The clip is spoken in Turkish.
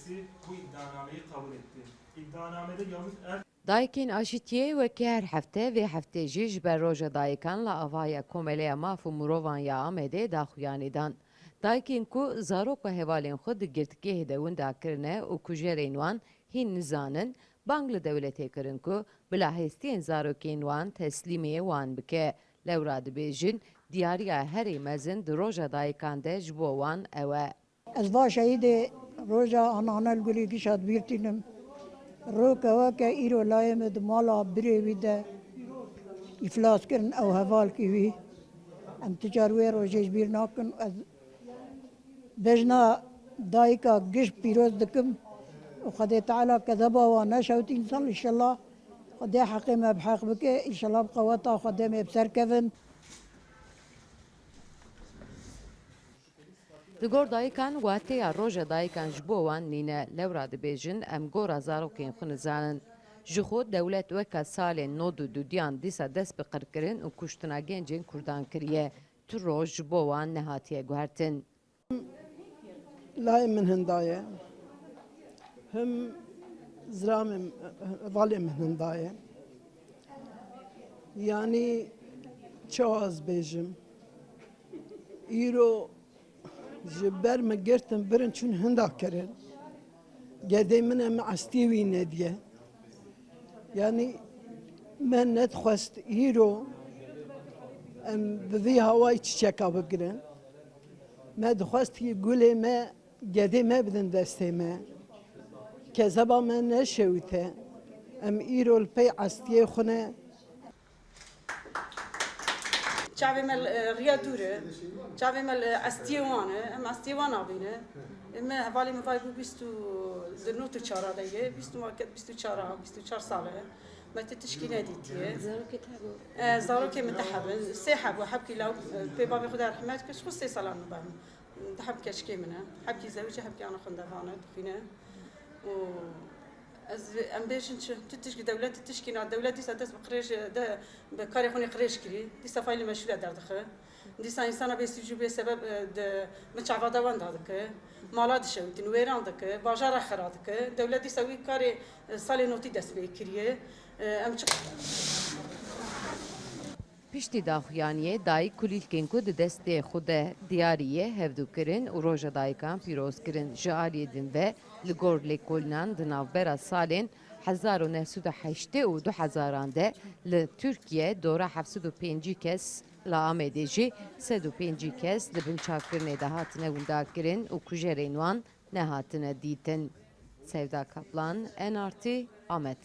Meclisi bu iddianameyi kabul etti. İddianamede Yavuz Daykin aşitiye ve her hafte ve hafte jiş ber roja daykan la avaya komeleya mafu murovan ya amede daxuyanidan. Daykin ku zarok ve hevalin xud girtgeh devun dakirne u kujerên wan hin nizanin Bangla devlete kirin ku bilahistiyên zarokên wan teslimiyê wan bike. Lewra dibêjin diyariya herî mezin di roja daykan de ji bo wan ew e. Ez va şehîdê roja ananel gulê gişat bîrtînim. Rokeweke îro layê me di mala birê wî de îflas kirin ew hevalkî wî. Em ti car wê rojê ji bîr nakin. Ez bejna dayika giş pîroz dikim. û Xwedê Teala kezeba wan neşewtî însan înşallah Xwedê heqê me bi heq bike înşallah bi qeweta Xwedê me bi ser kevin. Di gor daykan wateya roja daykan ji bo wan nîne lewra dibêjin em gora zarokên xwe nizanin. Ji xwe dewlet weka salên nod û dudiyan dîsa dest bi qirkirin û kuştina gencên Kurdan kiriye. Tu roj ji bo wan nehatiye guhertin. لایم من هندایه هم زرامم والیم من هندایه یعنی چواز بیجم ایرو جبر مگرتم برن چون هندا کرن گده من ام عستیوی ندیه یعنی من ندخواست ایرو ام بوی هوای چیچکا بگرن ما دخواست که گله ما گده ما بدن دسته ما که زبا ما نشوته ام ایرو الپی عستیه خونه چاوی مل ریا دوره چاوی مل استیوانه ام استیوان آبینه ام حوالی مفای بو بیستو دنوتو چارا دیگه بیستو مارکت بیستو چار ساله ما تتشکی ندیتیه زاروکی متحبن سیحب و حبکی لو پی بابی خدا رحمت کش خود 3 سال نبام حب کشکی منه حبکی زوجه حبکی آن خندوانه بخینه و از ام بیشن چه تتشکی دولت تتشکی نه دولتی سادس بقریش ده بکاری خونی قریش کری دی سفایل مشهور دردخه دی انسان بیستیجو به سبب ده مچعوا دوان دادکه مالات شوتین ویران دکه بازار خراب دکه دولتی سوی کاری سالی نوتی دست بیکریه ام چه Piştî daxuyaniyê dayîk kulîlkên ku di destê xwe de diyariyê hevdûkirin û roja dayikan pîrozkirin ji aliyê din ve li gor lêkolînan di navbera salên 1980 û 2000 de li Tirkiye dora 705 kes li Amedê jî 105 kes li binçavkirinê de hatine windakirin û kujerên wan nehatine dîtin. Sevda Kaplan, NRT, Amed.